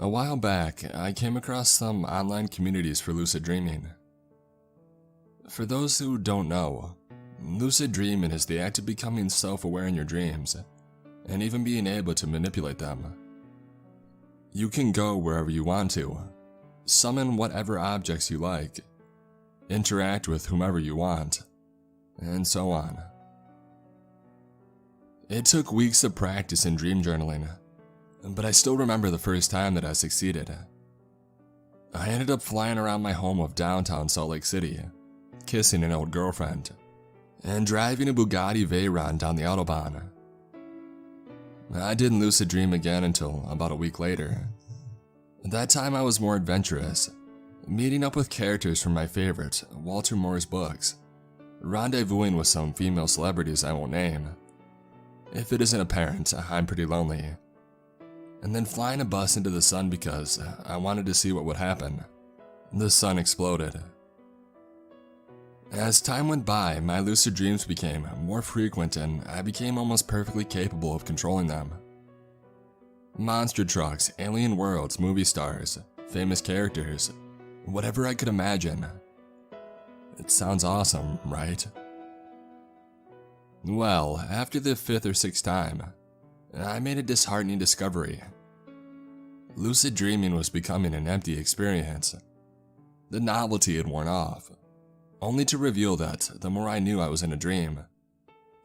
A while back, I came across some online communities for lucid dreaming. For those who don't know, lucid dreaming is the act of becoming self-aware in your dreams, and even being able to manipulate them. You can go wherever you want to, summon whatever objects you like, interact with whomever you want, and so on. It took weeks of practice in dream journaling, but I still remember the first time that I succeeded. I ended up flying around my home of downtown Salt Lake City, kissing an old girlfriend, and driving a Bugatti Veyron down the Autobahn. I didn't lucid dream again until about a week later. That time I was more adventurous, meeting up with characters from my favorite Walter Moore's books, rendezvousing with some female celebrities I won't name. If it isn't apparent, I'm pretty lonely. And then flying a bus into the sun because I wanted to see what would happen. The sun exploded. As time went by, my lucid dreams became more frequent and I became almost perfectly capable of controlling them. Monster trucks, alien worlds, movie stars, famous characters, whatever I could imagine. It sounds awesome, right? Well, after the 5th or 6th time, I made a disheartening discovery. Lucid dreaming was becoming an empty experience. The novelty had worn off, only to reveal that the more I knew I was in a dream,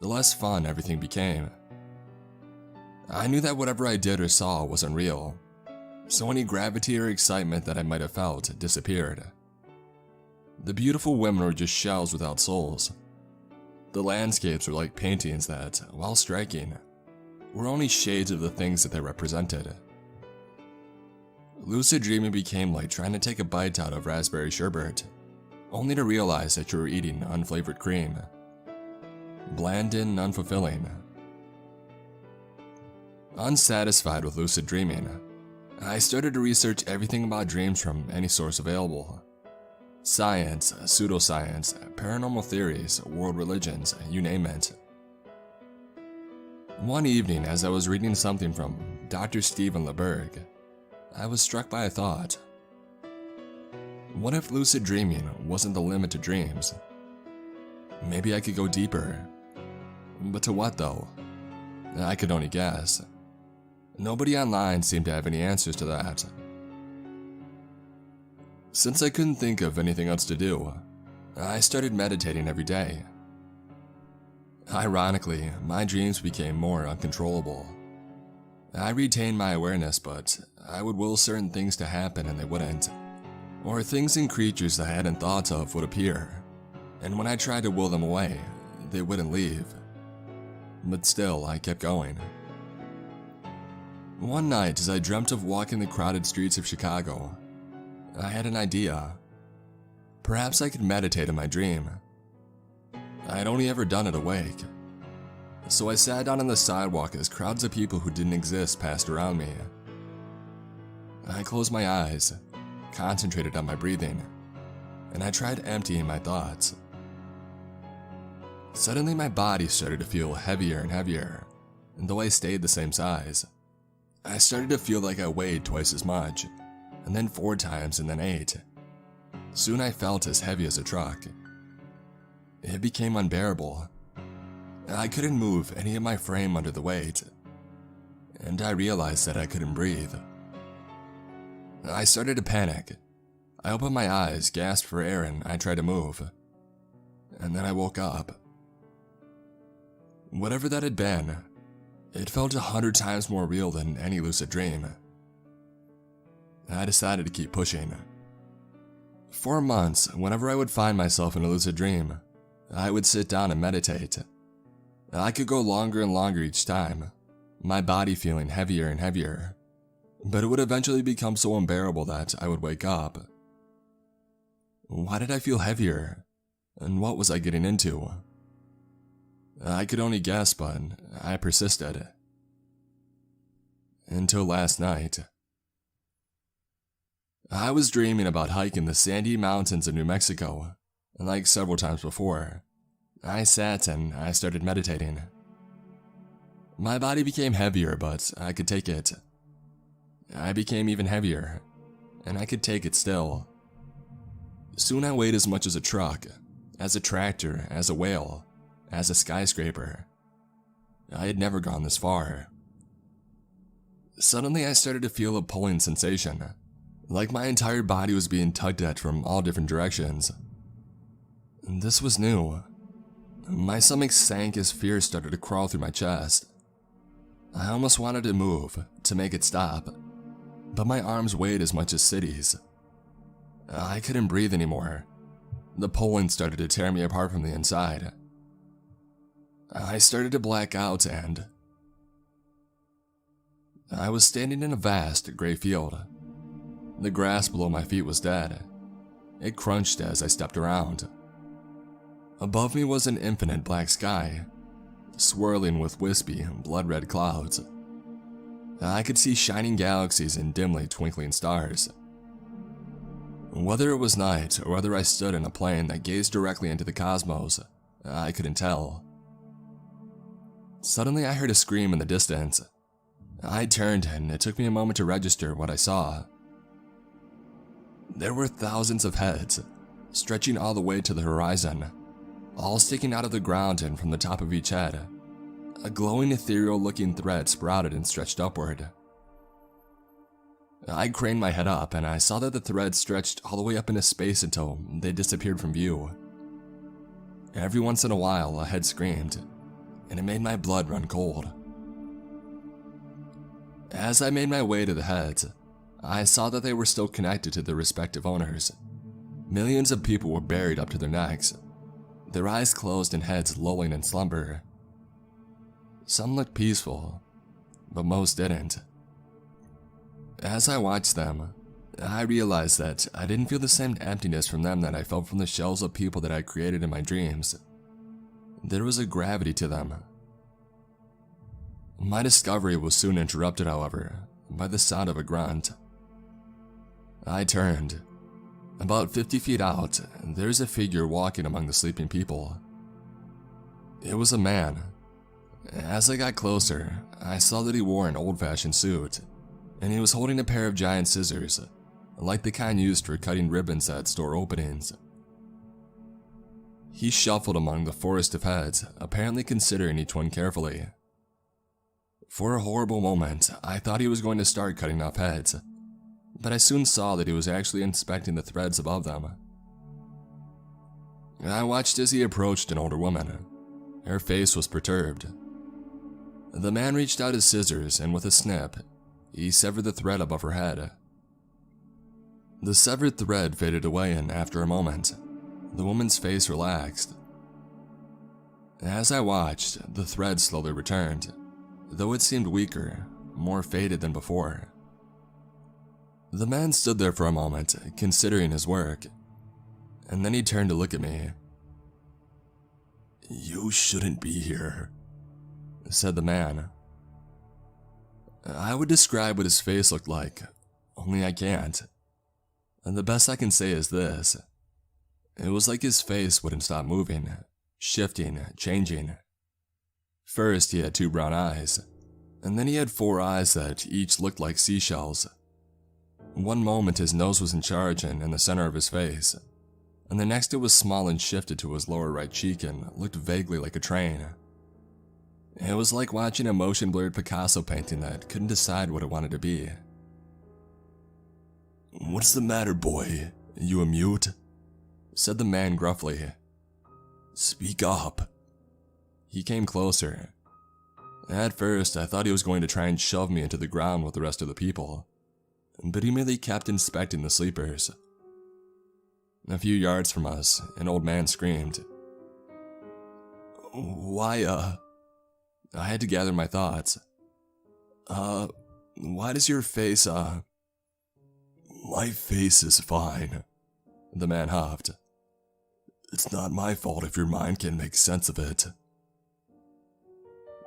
the less fun everything became. I knew that whatever I did or saw wasn't real, so any gravity or excitement that I might have felt disappeared. The beautiful women were just shells without souls. The landscapes were like paintings that, while striking, were only shades of the things that they represented. Lucid dreaming became like trying to take a bite out of raspberry sherbet, only to realize that you were eating unflavored cream. Bland and unfulfilling. Unsatisfied with lucid dreaming, I started to research everything about dreams from any source available. Science, pseudoscience, paranormal theories, world religions, you name it. One evening, as I was reading something from Dr. Stephen LeBerg, I was struck by a thought. What if lucid dreaming wasn't the limit to dreams? Maybe I could go deeper. But to what though? I could only guess. Nobody online seemed to have any answers to that. Since I couldn't think of anything else to do, I started meditating every day. Ironically, my dreams became more uncontrollable. I retained my awareness, but I would will certain things to happen and they wouldn't. Or things and creatures I hadn't thought of would appear, and when I tried to will them away, they wouldn't leave. But still, I kept going. One night, as I dreamt of walking the crowded streets of Chicago, I had an idea. Perhaps I could meditate in my dream. I had only ever done it awake. So I sat down on the sidewalk as crowds of people who didn't exist passed around me. I closed my eyes, concentrated on my breathing, and I tried emptying my thoughts. Suddenly my body started to feel heavier and heavier, and though I stayed the same size, I started to feel like I weighed twice as much, and then 4 times and then 8. Soon I felt as heavy as a truck. It became unbearable. I couldn't move any of my frame under the weight, and I realized that I couldn't breathe. I started to panic. I opened my eyes, gasped for air, and I tried to move. And then I woke up. Whatever that had been, it felt 100 times more real than any lucid dream. I decided to keep pushing. For months, whenever I would find myself in a lucid dream, I would sit down and meditate. I could go longer and longer each time, my body feeling heavier and heavier, but it would eventually become so unbearable that I would wake up. Why did I feel heavier? And what was I getting into? I could only guess, but I persisted. Until last night. I was dreaming about hiking the sandy mountains of New Mexico, and like several times before, I sat and I started meditating. My body became heavier, but I could take it. I became even heavier, and I could take it still. Soon I weighed as much as a truck, as a tractor, as a whale, as a skyscraper. I had never gone this far. Suddenly I started to feel a pulling sensation, like my entire body was being tugged at from all different directions. This was new. My stomach sank as fear started to crawl through my chest. I almost wanted to move, to make it stop, but my arms weighed as much as cities. I couldn't breathe anymore. The pulling started to tear me apart from the inside. I started to black out and I was standing in a vast gray field. The grass below my feet was dead. It crunched as I stepped around. Above me was an infinite black sky, swirling with wispy, blood-red clouds. I could see shining galaxies and dimly twinkling stars. Whether it was night or whether I stood in a plane that gazed directly into the cosmos, I couldn't tell. Suddenly I heard a scream in the distance. I turned and it took me a moment to register what I saw. There were thousands of heads, stretching all the way to the horizon, all sticking out of the ground, and from the top of each head, a glowing ethereal-looking thread sprouted and stretched upward. I craned my head up and I saw that the thread stretched all the way up into space until they disappeared from view. Every once in a while, a head screamed, and it made my blood run cold. As I made my way to the heads, I saw that they were still connected to their respective owners. Millions of people were buried up to their necks, their eyes closed and heads lolling in slumber. Some looked peaceful, but most didn't. As I watched them, I realized that I didn't feel the same emptiness from them that I felt from the shells of people that I created in my dreams. There was a gravity to them. My discovery was soon interrupted, however, by the sound of a grunt. I turned. About 50 feet out, there's a figure walking among the sleeping people. It was a man. As I got closer, I saw that he wore an old-fashioned suit, and he was holding a pair of giant scissors, like the kind used for cutting ribbons at store openings. He shuffled among the forest of heads, apparently considering each one carefully. For a horrible moment, I thought he was going to start cutting off heads, but I soon saw that he was actually inspecting the threads above them. I watched as he approached an older woman. Her face was perturbed. The man reached out his scissors, and with a snip, he severed the thread above her head. The severed thread faded away, and after a moment, the woman's face relaxed. As I watched, the thread slowly returned, though it seemed weaker, more faded than before. The man stood there for a moment, considering his work, and then he turned to look at me. "You shouldn't be here," said the man. I would describe what his face looked like, only I can't. And the best I can say is this. It was like his face wouldn't stop moving, shifting, changing. First, he had 2 brown eyes, and then he had 4 eyes that each looked like seashells. One moment his nose was in charge and in the center of his face, and the next it was small and shifted to his lower right cheek and looked vaguely like a train. It was like watching a motion-blurred Picasso painting that couldn't decide what it wanted to be. "What's the matter, boy? You a mute?" said the man gruffly. "Speak up." He came closer. At first, I thought he was going to try and shove me into the ground with the rest of the people, but he merely kept inspecting the sleepers. A few yards from us, an old man screamed. Why I had to gather my thoughts. Why does your face, My face is fine," the man huffed. "It's not my fault if your mind can't make sense of it."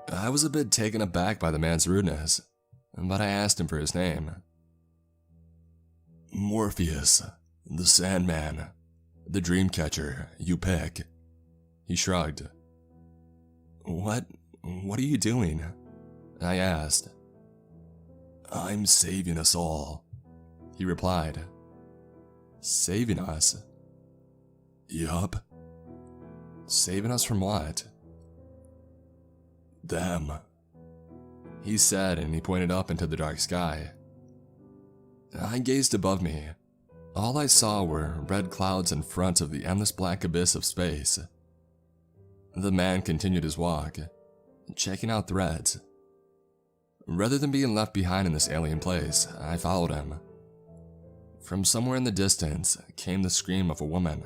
I was a bit taken aback by the man's rudeness, but I asked him for his name. "Morpheus, the Sandman, the Dreamcatcher, you pick." He shrugged. What are you doing?" I asked. I'm saving us all, he replied. Saving us? Yup. Saving us from what? Them, he said, and he pointed up into the dark sky. I gazed above me. All I saw were red clouds in front of the endless black abyss of space. The man continued his walk, checking out threads. Rather than being left behind in this alien place, I followed him. From somewhere in the distance came the scream of a woman.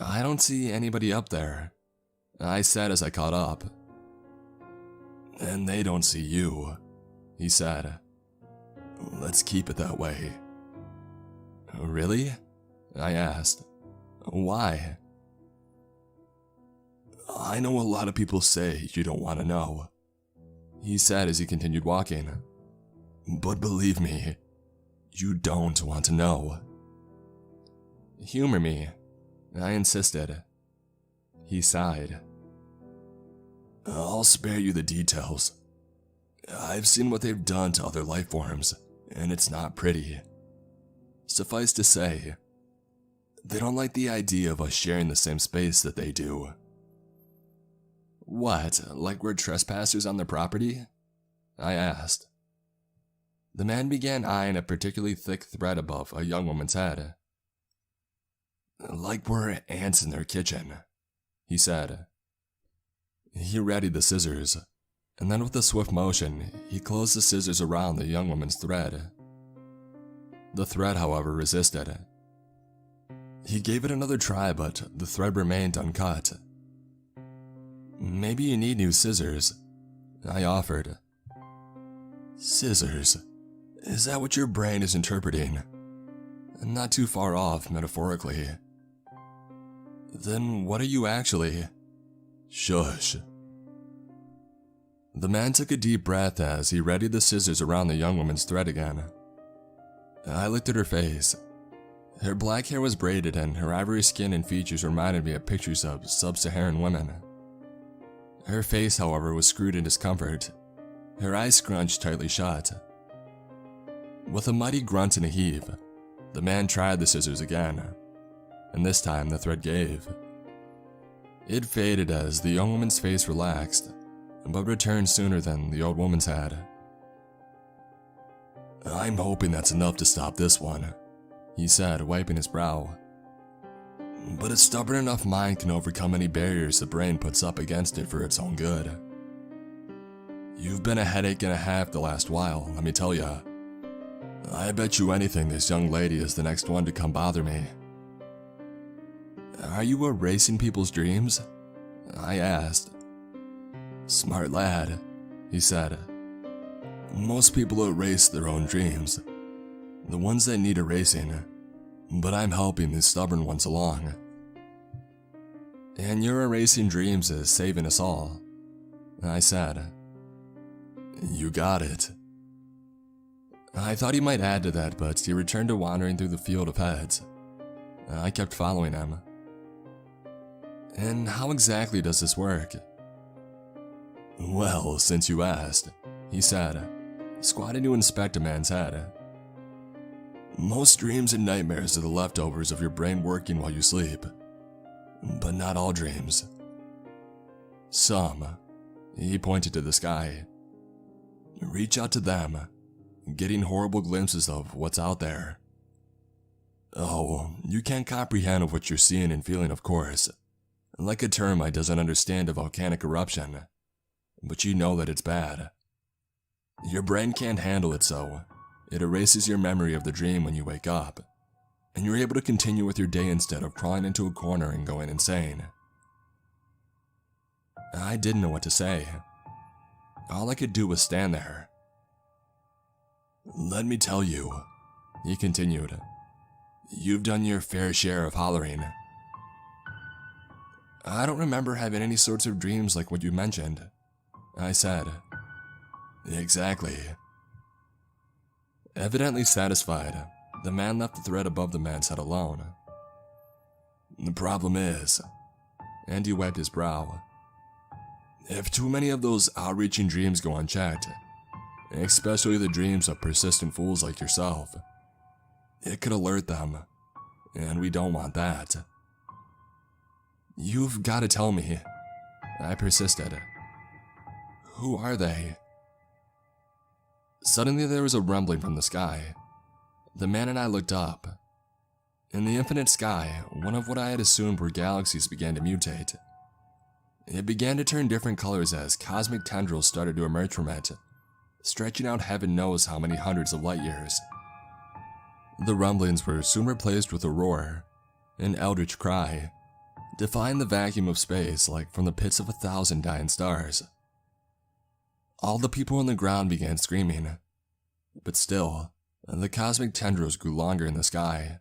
I don't see anybody up there, I said as I caught up. And they don't see you, he said. Let's keep it that way. Really? I asked. Why? I know a lot of people say you don't want to know, he said as he continued walking. But believe me, you don't want to know. Humor me, I insisted. He sighed. I'll spare you the details. I've seen what they've done to other life forms, and it's not pretty. Suffice to say, they don't like the idea of us sharing the same space that they do. What, like we're trespassers on their property? I asked. The man began eyeing a particularly thick thread above a young woman's head. Like we're ants in their kitchen, he said. He readied the scissors, and then with a swift motion, he closed the scissors around the young woman's thread. The thread, however, resisted. He gave it another try, but the thread remained uncut. Maybe you need new scissors, I offered. Scissors? Is that what your brain is interpreting? Not too far off, metaphorically. Then what are you actually? Shush. The man took a deep breath as he readied the scissors around the young woman's thread again. I looked at her face. Her black hair was braided and her ivory skin and features reminded me of pictures of sub-Saharan women. Her face, however, was screwed in discomfort, her eyes scrunched tightly shut. With a mighty grunt and a heave, the man tried the scissors again, and this time the thread gave. It faded as the young woman's face relaxed, but returned sooner than the old woman's had. I'm hoping that's enough to stop this one, he said, wiping his brow. But a stubborn enough mind can overcome any barriers the brain puts up against it for its own good. You've been a headache and a half the last while, let me tell ya. I bet you anything this young lady is the next one to come bother me. Are you erasing people's dreams? I asked. Smart lad, he said. Most people erase their own dreams, the ones that need erasing, but I'm helping these stubborn ones along. And your erasing dreams is saving us all, I said. You got it. I thought he might add to that, but he returned to wandering through the field of heads. I kept following him. And how exactly does this work? Well, since you asked, he said, squatting to inspect a man's head. Most dreams and nightmares are the leftovers of your brain working while you sleep. But not all dreams. Some, he pointed to the sky. Reach out to them, getting horrible glimpses of what's out there. Oh, you can't comprehend what you're seeing and feeling, of course. Like a termite doesn't understand a volcanic eruption, but you know that it's bad. Your brain can't handle it, so it erases your memory of the dream when you wake up, and you're able to continue with your day instead of crawling into a corner and going insane. I didn't know what to say. All I could do was stand there. Let me tell you, he continued, you've done your fair share of hollering. I don't remember having any sorts of dreams like what you mentioned, I said. Exactly. Evidently satisfied, the man left the thread above the man's head alone. The problem is, and he wiped his brow, if too many of those outreaching dreams go unchecked, especially the dreams of persistent fools like yourself. It could alert them, and we don't want that. You've got to tell me, I persisted. Who are they? Suddenly there was a rumbling from the sky. The man and I looked up. In the infinite sky, one of what I had assumed were galaxies began to mutate. It began to turn different colors as cosmic tendrils started to emerge from it, stretching out heaven knows how many hundreds of light years. The rumblings were soon replaced with a roar, an eldritch cry, defying the vacuum of space like from the pits of 1,000 dying stars. All the people on the ground began screaming, but still, the cosmic tendrils grew longer in the sky.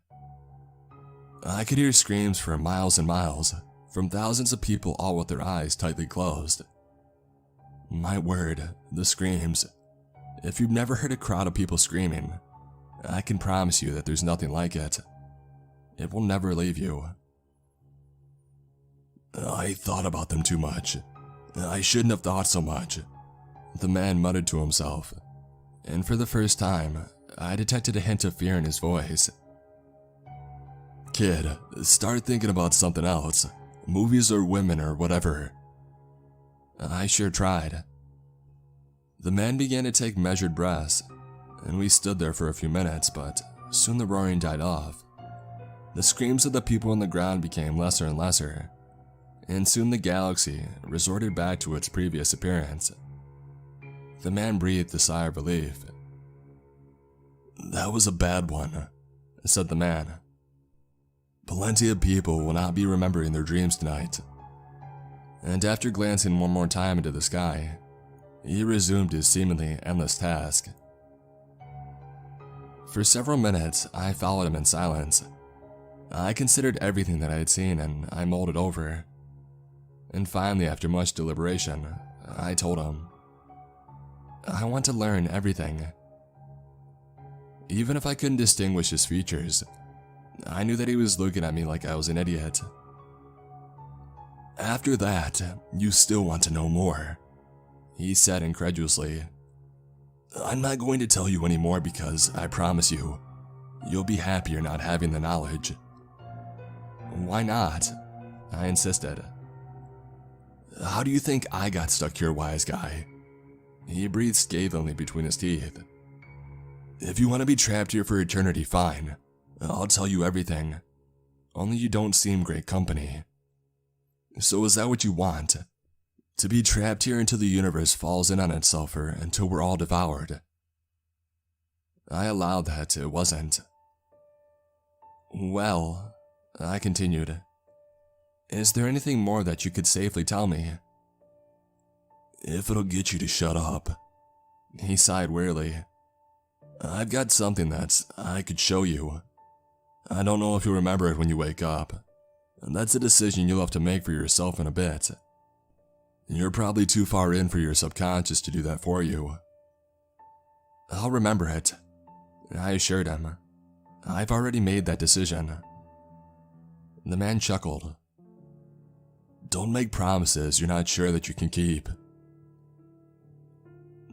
I could hear screams for miles and miles, from thousands of people, all with their eyes tightly closed. My word, the screams. If you've never heard a crowd of people screaming, I can promise you that there's nothing like it. It will never leave you. I thought about them too much. I shouldn't have thought so much, the man muttered to himself, and for the first time, I detected a hint of fear in his voice. Kid, start thinking about something else. Movies or women or whatever. I sure tried. The man began to take measured breaths, and we stood there for a few minutes, but soon the roaring died off. The screams of the people on the ground became lesser and lesser, and soon the galaxy resorted back to its previous appearance. The man breathed a sigh of relief. That was a bad one, said the man. Plenty of people will not be remembering their dreams tonight. And after glancing one more time into the sky, he resumed his seemingly endless task. For several minutes, I followed him in silence. I considered everything that I had seen and I mulled it over. And finally, after much deliberation, I told him, I want to learn everything. Even if I couldn't distinguish his features, I knew that he was looking at me like I was an idiot. After that, you still want to know more, he said incredulously. I'm not going to tell you anymore because I promise you, you'll be happier not having the knowledge. Why not? I insisted. How do you think I got stuck here, wise guy? He breathed scathingly between his teeth. If you want to be trapped here for eternity, fine. I'll tell you everything. Only you don't seem great company. So is that what you want? To be trapped here until the universe falls in on itself or until we're all devoured? I allowed that it wasn't. Well, I continued, is there anything more that you could safely tell me? If it'll get you to shut up. He sighed wearily. I've got something that I could show you. I don't know if you'll remember it when you wake up. That's a decision you'll have to make for yourself in a bit. You're probably too far in for your subconscious to do that for you. I'll remember it, I assured him. I've already made that decision. The man chuckled. Don't make promises you're not sure that you can keep.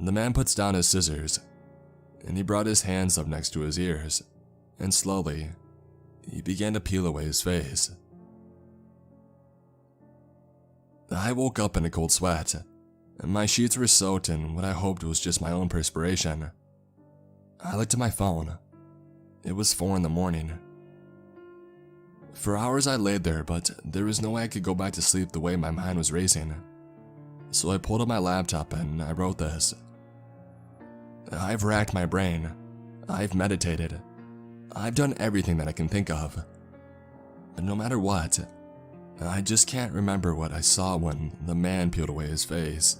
The man puts down his scissors, and he brought his hands up next to his ears, and slowly, he began to peel away his face. I woke up in a cold sweat, and my sheets were soaked in what I hoped was just my own perspiration. I looked at my phone. It was 4 in the morning. For hours I laid there, but there was no way I could go back to sleep the way my mind was racing. So I pulled up my laptop and I wrote this. I've racked my brain. I've meditated. I've done everything that I can think of. But no matter what, I just can't remember what I saw when the man peeled away his face.